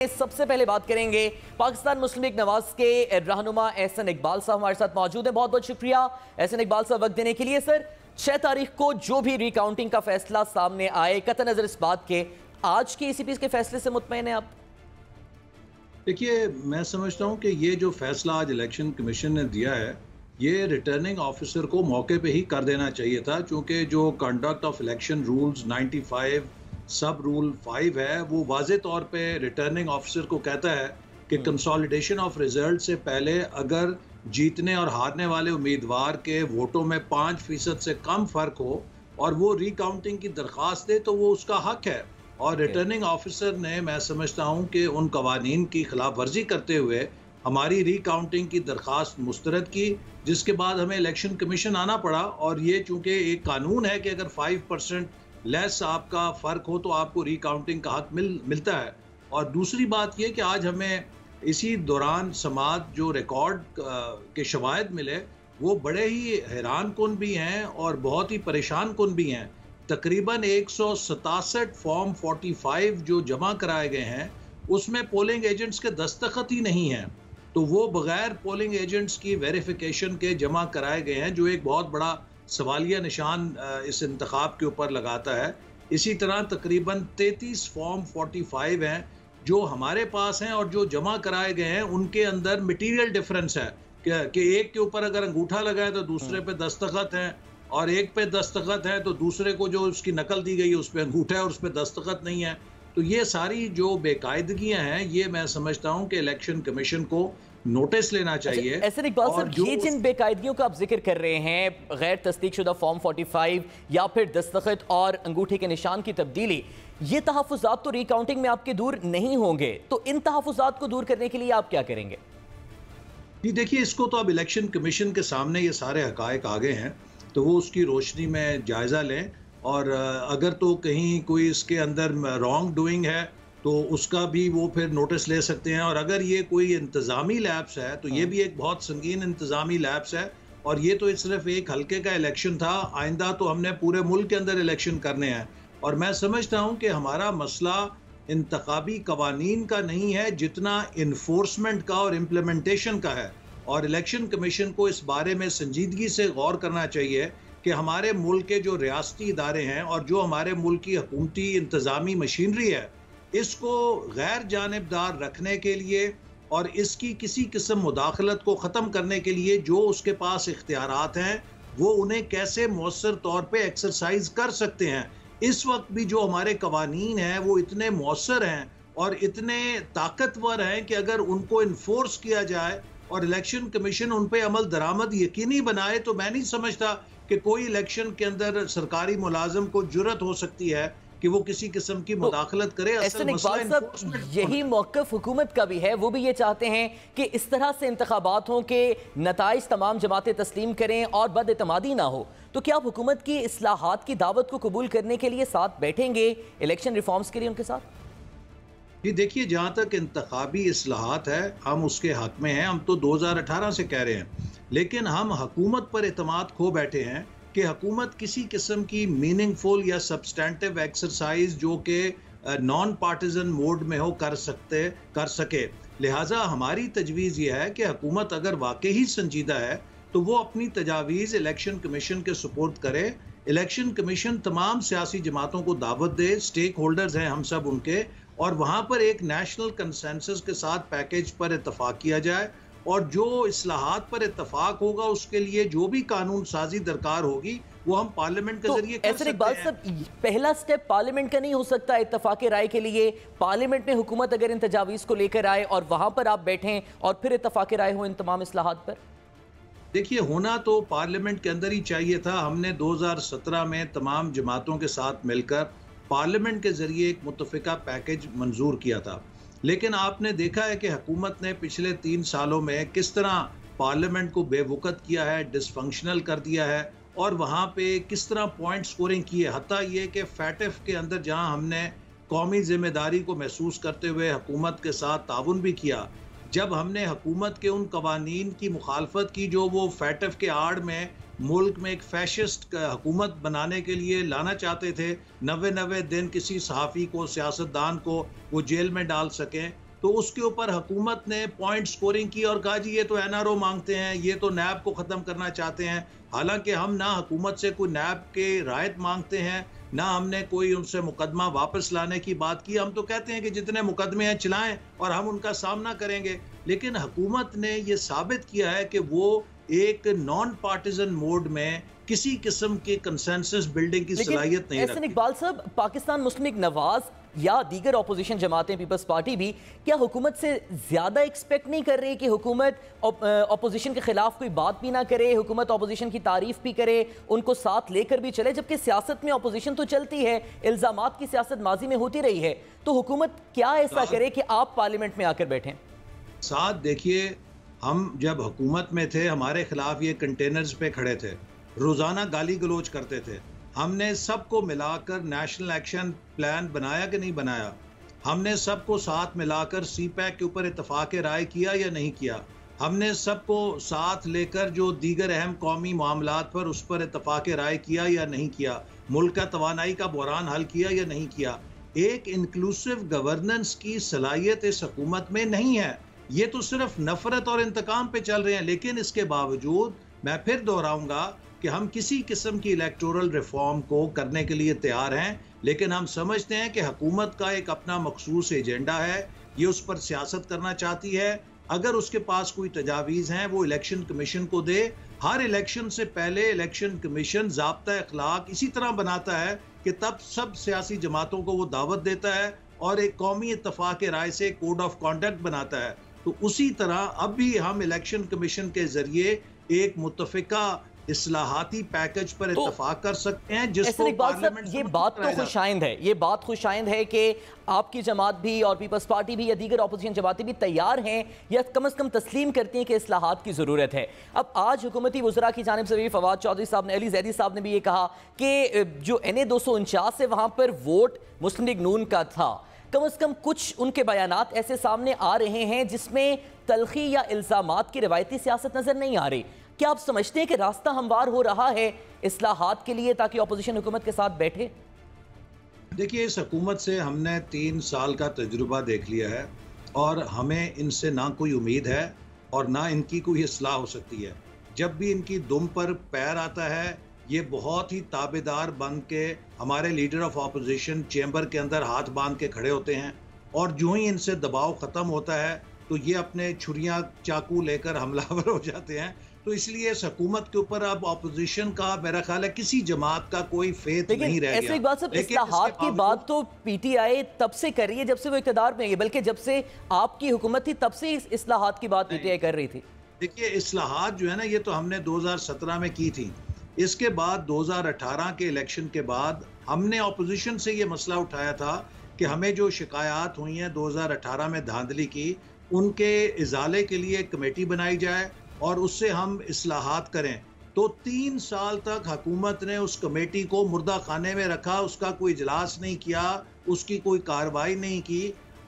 सबसे पहले बात करेंगे पाकिस्तान मुस्लिम लीग नवाज के रहनुमा एहसन इकबाल साहब हमारे साथ मौजूद हैं। बहुत बहुत शुक्रिया एहसन इकबाल साहब वक्त देने के लिए। सर, 6 तारीख को जो भी रिकाउंटिंग का फैसला सामने आए, कतई नजर इस बात के आज के ECP के फैसले से मुतमईन हैं आप? देखिए, मैं समझता हूं कि ये जो फैसला आज इलेक्शन कमीशन ने दिया है, ये रिटर्निंग ऑफिसर को मौके पे ही कर देना चाहिए था, क्योंकि जो कंडक्ट ऑफ इलेक्शन रूल्स 95 सब रूल 5 है, वो वाज़े तौर पे रिटर्निंग ऑफिसर को कहता है कि कंसोलिडेशन ऑफ रिजल्ट से पहले अगर जीतने और हारने वाले उम्मीदवार के वोटों में 5% से कम फ़र्क हो और वो रिकाउंटिंग की दरख्वास्त दे तो वो उसका हक है। और रिटर्निंग ऑफिसर ने, मैं समझता हूँ कि उन कवानीन की खिलाफ वर्जी करते हुए हमारी रिकाउंटिंग की दरख्वास्त मुस्तरद की, जिसके बाद हमें इलेक्शन कमीशन आना पड़ा। और ये चूँकि एक कानून है कि अगर 5% लेस आपका फ़र्क हो तो आपको रिकाउंटिंग का हक मिलता है। और दूसरी बात ये कि आज हमें इसी दौरान समात जो रिकॉर्ड के शवाहिद मिले वो बड़े ही हैरान कुन भी हैं और बहुत ही परेशान कुन भी हैं। तकरीबन 167 फॉर्म 45 जो जमा कराए गए हैं उसमें पोलिंग एजेंट्स के दस्तखत ही नहीं हैं, तो वो बगैर पोलिंग एजेंट्स की वेरिफिकेशन के जमा कराए गए हैं, जो एक बहुत बड़ा सवालिया निशान इस इंतखाब के ऊपर लगाता है। इसी तरह तकरीबन 33 फॉर्म 45 हैं जो हमारे पास हैं और जो जमा कराए गए हैं उनके अंदर मटीरियल डिफरेंस है कि एक के ऊपर अगर अंगूठा लगा है तो दूसरे पे दस्तखत हैं, और एक पे दस्तखत है तो दूसरे को जो उसकी नकल दी गई है उस पर अंगूठा है और उस पर दस्तखत नहीं है। तो ये सारी जो बेकायदगियां हैं, ये मैं समझता हूं कि इलेक्शन कमीशन को नोटिस लेना चाहिए। एहसन इकबाल साहब, ये जिन बेकायदगियों का आप जिक्र कर रहे हैं, गैर तस्दीक शुदा फॉर्म 45 या फिर दस्तखत और अंगूठे के निशान की तब्दीली, ये तहफ़्फ़ुज़ात तो रिकाउंटिंग में आपके दूर नहीं होंगे, तो इन तहफ़्फ़ुज़ात को दूर करने के लिए आप क्या करेंगे? जी देखिए, इसको तो अब इलेक्शन कमीशन के सामने ये सारे हकायक आ गए हैं, तो वो उसकी रोशनी में जायज़ा लें। और अगर तो कहीं कोई इसके अंदर रॉन्ग डूइंग है तो उसका भी वो फिर नोटिस ले सकते हैं। और अगर ये कोई इंतज़ामी लैप्स है तो ये भी एक बहुत संगीन इंतज़ामी लैप्स है। और ये तो सिर्फ एक हल्के का इलेक्शन था, आइंदा तो हमने पूरे मुल्क के अंदर इलेक्शन करने हैं। और मैं समझता हूँ कि हमारा मसला इंतखाबी कवानीन का नहीं है जितना इन्फोर्समेंट का और इम्प्लीमेंटेशन का है। और इलेक्शन कमीशन को इस बारे में संजीदगी से गौर करना चाहिए कि हमारे मुल्क के जो रियासती इदारे हैं और जो हमारे मुल्क की हुकूमती इंतज़ामी मशीनरी है, इसको गैर जानिबदार रखने के लिए और इसकी किसी किस्म मुदाखलत को ख़त्म करने के लिए जो उसके पास इख्तियारात हैं वो उन्हें कैसे मौसर तौर पे एक्सरसाइज कर सकते हैं। इस वक्त भी जो हमारे कवानीन हैं वो इतने मौसर हैं और इतने ताकतवर हैं कि अगर उनको इन्फोर्स किया जाए और इलेक्शन कमीशन उन पे अमल दरामद यकीनी बनाए तो मैं नहीं समझता कि कोई इलेक्शन के अंदर सरकारी मुलाजिम को जुर्रत हो सकती है कि वो किसी किस्म की मुदाखलत करे। असल मसला यही मौक़िफ़ हुकूमत का भी है, वो भी ये चाहते हैं कि इस तरह से इंतखाबात हों कि नताइज तमाम जमातें तस्लीम करें और बदएतमादी ना हो। तो क्या आप हुकूमत की इस्लाहात की दावत को कबूल करने के लिए साथ बैठेंगे इलेक्शन रिफॉर्म्स के लिए उनके साथ? जी देखिए, जहाँ तक इंतखाबी इस्लाहात है हम उसके हक में हैं। हम तो 2018 से कह रहे हैं, लेकिन हम हुकूमत पर एतमाद खो बैठे हैं कि हुकूमत किसी किस्म की मीनिंगफुल या सब्सटेंटिव एक्सरसाइज जो कि नॉन पार्टिजन मोड में हो कर सके। लिहाजा हमारी तजवीज़ ये है कि हुकूमत अगर वाकई ही संजीदा है तो वो अपनी तजावीज़ इलेक्शन कमीशन के सुपुर्द करे। इलेक्शन कमीशन तमाम सियासी जमातों को दावत दे, स्टेक होल्डर्स हैं हम सब उनके, और वहाँ पर एक नेशनल कंसेंसस के साथ पैकेज पर इत्तफाक किया जाए। और जो इस्लाहात पर इत्तफाक होगा उसके लिए जो भी कानून साजी दरकार होगी वो हम पार्लियामेंट के जरिए कर सकते हैं। साहब, पहला स्टेप पार्लियामेंट का नहीं हो सकता इत्तफाक राय के लिए? पार्लियामेंट में हुकूमत अगर इन तजावीज़ को लेकर आए और वहाँ पर आप बैठें और फिर इत्तफाक राय हो इन तमाम इस्लाहात पर? देखिए, होना तो पार्लियामेंट के अंदर ही चाहिए था। हमने 2017 में तमाम जमातों के साथ मिलकर पार्लियामेंट के जरिए एक मुत्तफ़िका पैकेज मंजूर किया था, लेकिन आपने देखा है कि हुकूमत ने पिछले 3 सालों में किस तरह पार्लियामेंट को बेवकूफ़ किया है, डिसफंक्शनल कर दिया है, और वहाँ पे किस तरह पॉइंट स्कोरिंग की है। हत्ता ये कि फैटफ के अंदर जहाँ हमने कौमी जिम्मेदारी को महसूस करते हुए हुकूमत के साथ ताउन भी किया, जब हमने हुकूमत के उन कवानीन की मुखालफत की जो वो फैटफ के आड़ में मुल्क में एक फैशिस्ट हुकूमत बनाने के लिए लाना चाहते थे, 90 दिन किसी सहाफ़ी को, सियासतदान को वो जेल में डाल सकें, तो उसके ऊपर हुकूमत ने पॉइंट स्कोरिंग की और कहा जी ये तो एनआरओ मांगते हैं, ये तो नैब को ख़त्म करना चाहते हैं। हालांकि हम ना हुकूमत से कोई नैब के रायत मांगते हैं, ना हमने कोई उनसे मुकदमा वापस लाने की बात की। हम तो कहते हैं कि जितने मुकदमे हैं चलाएं और हम उनका सामना करेंगे। लेकिन हुकूमत ने ये साबित किया है कि वो एक नॉन पार्टिजन मोड में किसी किस्म की कंसेंसस बिल्डिंग की सलाहियत नहीं रखती। इकबाल साहब, पाकिस्तान मुस्लिम लीग नवाज या दीगर अपोजिशन जमातें, पीपल्स पार्टी भी क्या हुकूमत से ज़्यादा एक्सपेक्ट नहीं कर रही कि हुकूमत अपोजिशन के खिलाफ कोई बात भी ना करे, हुकूमत अपोजिशन की तारीफ भी करे, उनको साथ लेकर भी चले? जबकि सियासत में अपोजिशन तो चलती है, इल्ज़ामात की सियासत माजी में होती रही है, तो हुकूमत क्या ऐसा करे कि आप पार्लियामेंट में आकर बैठें? साथ देखिए, हम जब हुकूमत में थे हमारे खिलाफ ये कंटेनर्स पे खड़े थे, रोज़ाना गाली गलोच करते थे। हमने सबको मिलाकर नेशनल एक्शन प्लान बनाया कि नहीं बनाया? हमने सबको साथ मिलाकर सीपैक के ऊपर इत्तफाक राय किया या नहीं किया? हमने सबको साथ लेकर जो दीगर अहम कौमी मामलात पर उस पर इत्तफाक राय किया या नहीं किया? मुल्क का तवानाई का बहरान हल किया या नहीं किया? एक इंक्लूसिव गवर्नेंस की सलाहियत इस हुकूमत में नहीं है। ये तो सिर्फ नफरत और इंतकाम पे चल रहे हैं। लेकिन इसके बावजूद मैं फिर दोहराऊंगा कि हम किसी किस्म की इलेक्टोरल रिफॉर्म को करने के लिए तैयार हैं, लेकिन हम समझते हैं कि हुकूमत का एक अपना मखसूस एजेंडा है, ये उस पर सियासत करना चाहती है। अगर उसके पास कोई तजावीज़ हैं वो इलेक्शन कमीशन को दे। हर इलेक्शन से पहले इलेक्शन कमीशन ज़ाब्ता अखलाक इसी तरह बनाता है कि तब सब सियासी जमातों को वो दावत देता है और एक कौमी इत्तफाक राय से कोड ऑफ कॉन्डक्ट बनाता है। तो उसी तरह अब भी हम इलेक्शन कमीशन के जरिए एक मुत्तफिका इस्लाहाती पैकेज पर इत्तफाक कर सकते हैं, जिसको पार्लियामेंट ये बात तो खुशाइंद है, ये बात खुशाइंद है कि आपकी जमात भी और पीपल्स पार्टी भी या दीगर अपोजिशन जमातें भी तैयार हैं या कम से कम तस्लीम करती हैं कि इस्लाहात की ज़रूरत है। अब आज हुकूमती वज़रा की जानिब से भी फवाद चौधरी साहब ने, अली जैदी साहब ने भी ये कहा कि जो NA 249 है वहाँ पर वोट मुस्लिम लीग नून का था। कम से कम कुछ उनके बयानात ऐसे सामने आ रहे हैं जिसमें तलखी या इल्ज़ामात की रवायती सियासत नज़र नहीं आ रही। क्या आप समझते हैं कि रास्ता हमवार हो रहा है इस्लाहात के लिए ताकि अपोजिशन हुकूमत के साथ बैठे? देखिए, इस हुकूमत से हमने 3 साल का तजुर्बा देख लिया है और हमें इनसे ना कोई उम्मीद है और ना इनकी कोई इस्लाह हो सकती है। जब भी इनकी दुम पर पैर आता है ये बहुत ही ताबेदार बन के हमारे लीडर ऑफ अपोजिशन चेंबर के अंदर हाथ बांध के खड़े होते हैं और जो ही इनसे दबाव ख़त्म होता है तो ये अपने छुरियाँ चाकू लेकर हमलावर हो जाते हैं। तो इसलिए इस हुकूमत के ऊपर अब अपोजिशन का मेरा ख्याल है किसी जमात का कोई फेथ नहीं रह गया। ऐसी बात सब इस्लाहात की बात तो PTI तब से कर रही है जब से वो इक़्तिदार में है, बल्कि जब से आपकी हुकूमत थी तब से इस्लाहात की बात PTI कर रही थी। देखिए, इस्लाहात जो है ना ये तो हमने 2017 में की थी। इसके बाद 2018 के इलेक्शन के बाद हमने अपोजिशन से ये मसला उठाया था कि हमें जो शिकायत हुई हैं 2018 में धांधली की, उनके इजाले के लिए कमेटी बनाई जाए और उससे हम इस्लाहात करें। तो 3 साल तक हुकूमत ने उस कमेटी को मुर्दा खाने में रखा, उसका कोई इजलास नहीं किया, उसकी कोई कार्रवाई नहीं की।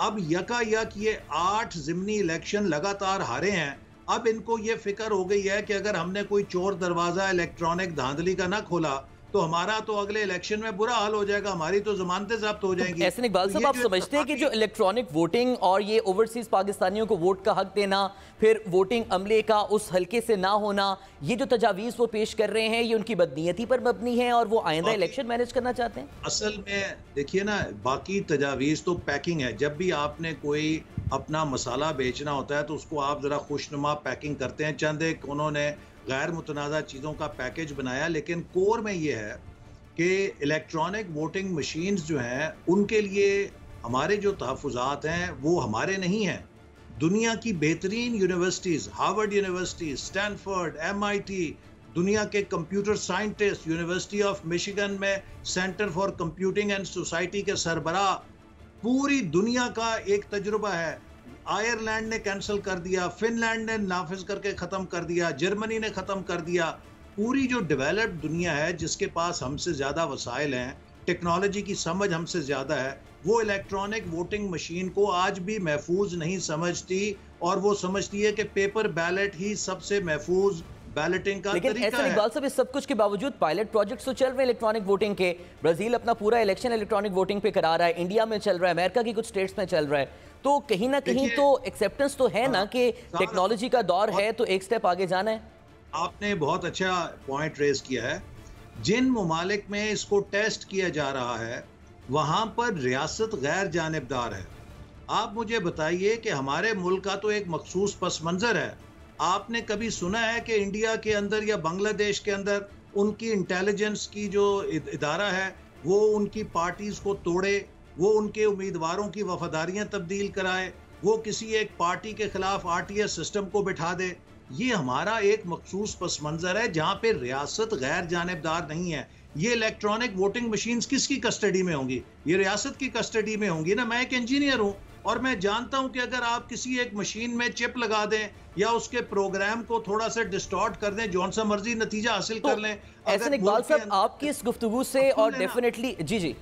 अब यकायक ये 8 ज़िमनी इलेक्शन लगातार हारे हैं। अब इनको ये फिक्र हो गई है कि अगर हमने कोई चोर दरवाज़ा इलेक्ट्रॉनिक धांधली का ना खोला तो हमारा तो अगले इलेक्शन में बुरा हाल हो जाएगा, हमारी तो जमानतें जब्त हो जाएंगी। ऐसे इकबाल साहब, आप समझते हैं कि जो इलेक्ट्रॉनिक वोटिंग और ये ओवरसीज पाकिस्तानियों को वोट का हक देना, फिर वोटिंग अमले का उस हल्के से ना होना, ये जो तजावीज़ वो पेश कर रहे हैं ये उनकी बदनीयती पर मबनी है और वो आइंदा इलेक्शन मैनेज करना चाहते हैं? असल में देखिए ना, बाकी तजावीज़ तो पैकिंग है। जब भी आपने कोई अपना मसाला बेचना होता है तो उसको आप ज़रा खुशनुमा पैकिंग करते हैं। चंद एक उन्होंने गैर मुतनाज़ा चीज़ों का पैकेज बनाया, लेकिन कोर में ये है कि इलेक्ट्रॉनिक वोटिंग मशीन्स जो हैं उनके लिए हमारे जो तहफ़्फ़ुज़ात हैं वो हमारे नहीं हैं। दुनिया की बेहतरीन universities, Harvard University, Stanford, MIT, दुनिया के computer scientist, University of Michigan में Center for Computing and Society के सरबराह, पूरी दुनिया का एक तजुर्बा है। आयरलैंड ने कैंसिल कर दिया, फिनलैंड ने नाफिज करके ख़त्म कर दिया, जर्मनी ने ख़त्म कर दिया। पूरी जो डेवलप्ड दुनिया है जिसके पास हमसे ज़्यादा वसाइल हैं, टेक्नोलॉजी की समझ हमसे ज़्यादा है, वो इलेक्ट्रॉनिक वोटिंग मशीन को आज भी महफूज नहीं समझती और वो समझती है कि पेपर बैलेट ही सबसे महफूज बैलेटिंग का लेकिन तरीका ऐसे इकबाल साहब, इस सब कुछ के बावजूद पायलट प्रोजेक्ट्स तो चल रहे हैं इलेक्ट्रॉनिक वोटिंग के। ब्राजील अपना पूरा इलेक्शन इलेक्ट्रॉनिक वोटिंग पे करा रहा है, इंडिया में चल रहा है, अमेरिका की कुछ स्टेट्स में चल रहा है। तो कहीं ना कहीं तो एक्सेप्टेंस तो है ना कि टेक्नोलॉजी का दौर है, तो एक स्टेप आगे जाना है। आपने बहुत अच्छा पॉइंट रेज किया है। जिन ममालिक में इसको टेस्ट किया जा रहा है वहां पर रियासत गैर जानिबदार है। आप मुझे बताइए कि हमारे मुल्क का तो एक मखसूस पस मंजर है। आपने कभी सुना है कि इंडिया के अंदर या बांग्लादेश के अंदर उनकी इंटेलिजेंस की जो इदारा है वो उनकी पार्टीज को तोड़े, वो उनके उम्मीदवारों की वफादारियां तब्दील कराए, वो किसी एक पार्टी के खिलाफ आरटीएस सिस्टम को बिठा दे? ये हमारा एक मखसूस पस मंजर है जहां पे रियासत गैर जानिबदार नहीं है। ये इलेक्ट्रॉनिक वोटिंग मशीन्स किसकी कस्टडी में होंगी? ये रियासत की कस्टडी में होंगी ना। मैं एक इंजीनियर हूं और मैं जानता हूं कि अगर आप किसी एक मशीन में चिप लगा दें या उसके प्रोग्राम को थोड़ा सा डिस्टॉर्ट कर दें, जौन सा मर्जी नतीजा हासिल कर लें। ऐसे इकबाल साहब, आपकी इस गुफ्तगू से और डेफिनेटली जी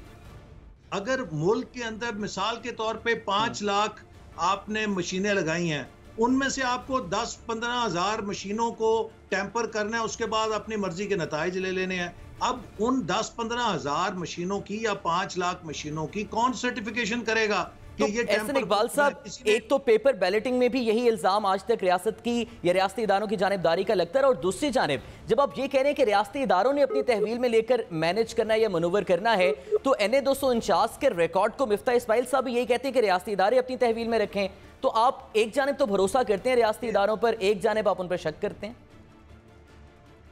अगर मुल्क के अंदर मिसाल के तौर पे 5 लाख आपने मशीनें लगाई हैं, उनमें से आपको 10-15 हज़ार मशीनों को टेम्पर करना है, उसके बाद अपनी मर्जी के नताइज ले लेने हैं। अब उन 10-15 हज़ार मशीनों की या 5 लाख मशीनों की कौन सर्टिफिकेशन करेगा? तो ऐसे इकबाल साहब, एक तो पेपर बैलेटिंग में भी यही इल्जाम आज तक रियासत की या रियासती इदारों की जानिबदारी का लगता है, और दूसरी जानिब जब आप ये कह रहे हैं कि रियासती इदारों ने अपनी तहवील में लेकर मैनेज करना या मनूवर करना है, तो NA 249 के रिकॉर्ड को मिफ्ता इस्माइल साहब यही कहते हैं कि रियासती इदारे अपनी तहवील में रखें। तो आप एक जानिब तो भरोसा करते हैं रियासती इदारों पर, एक जानिब आप उन पर शक करते हैं।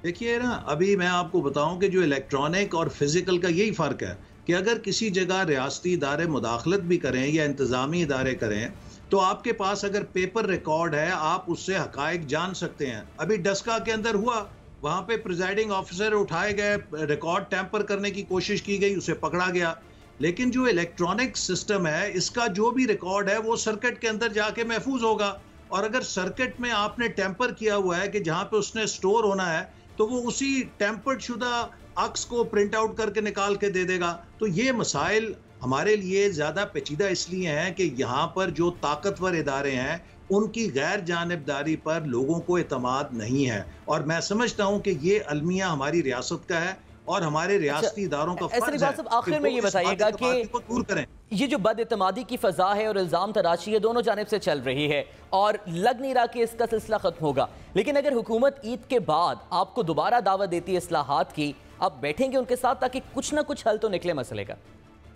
देखिए ना, अभी मैं आपको बताऊं कि जो इलेक्ट्रॉनिक और फिजिकल का यही फ़र्क है कि अगर किसी जगह रियासती इदारे मुदाखलत भी करें या इंतज़ामी इदारे करें, तो आपके पास अगर पेपर रिकॉर्ड है आप उससे हकायक जान सकते हैं। अभी डस्का के अंदर हुआ, वहाँ पे प्रिजाइडिंग ऑफिसर उठाए गए, रिकॉर्ड टैंपर करने की कोशिश की गई, उसे पकड़ा गया। लेकिन जो इलेक्ट्रॉनिक सिस्टम है, इसका जो भी रिकॉर्ड है वो सर्किट के अंदर जाके महफूज होगा, और अगर सर्किट में आपने टैंपर किया हुआ है कि जहाँ पे उसने स्टोर होना है, तो वो उसी टैंपर्ड शुदा अक्स को प्रिंट आउट करके निकाल के दे देगा। तो ये मसाइल हमारे लिए ज़्यादा पेचीदा इसलिए हैं कि यहाँ पर जो ताकतवर इदारे हैं उनकी गैर जानिबदारी पर लोगों को एतमाद नहीं है, और मैं समझता हूँ कि ये अलमिया हमारी रियासत का है और हमारे रियासती इदारों का फर्ज है। आखिर में ये बताइएगा कि दूर करें। ये जो बदएतमादी की फजा है और इल्जाम तराशी है, दोनों जानिब से चल रही है और लग नहीं रहा कि इसका सिलसिला खत्म होगा। लेकिन अगर हुकूमत ईद के बाद आपको दोबारा दावत देती है इस्लाहात की, आप बैठेंगे उनके साथ ताकि कुछ ना कुछ हल तो निकले मसले का?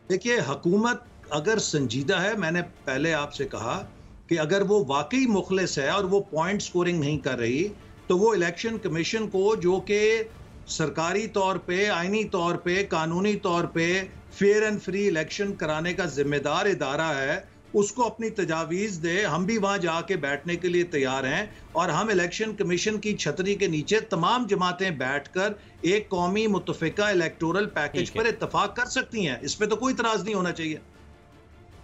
देखिए, हुकूमत अगर संजीदा है, मैंने पहले आपसे कहा कि अगर वो वाकई मुखलिस है और वो पॉइंट स्कोरिंग नहीं कर रही, तो वो इलेक्शन कमीशन को, जो कि सरकारी तौर पे, आईनी तौर पे, कानूनी तौर पे फेयर एंड फ्री इलेक्शन कराने का जिम्मेदार इदारा है, उसको अपनी तजावीज़ दे। हम भी वहाँ जाके बैठने के लिए तैयार हैं, और हम इलेक्शन कमीशन की छतरी के नीचे तमाम जमातें बैठकर एक कौमी मुत्तफ़िका इलेक्टोरल पैकेज पर इत्तफाक कर सकती हैं। इस पर तो कोई इतराज़ नहीं होना चाहिए।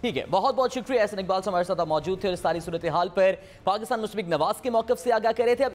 ठीक है, बहुत बहुत शुक्रिया। एहसन इकबाल हमारे साथ मौजूद थे और इस सारी सूरत हाल पर पाकिस्तान मुस्लिम नवाज के मौक़िफ़ से आगाह कर रहे थे।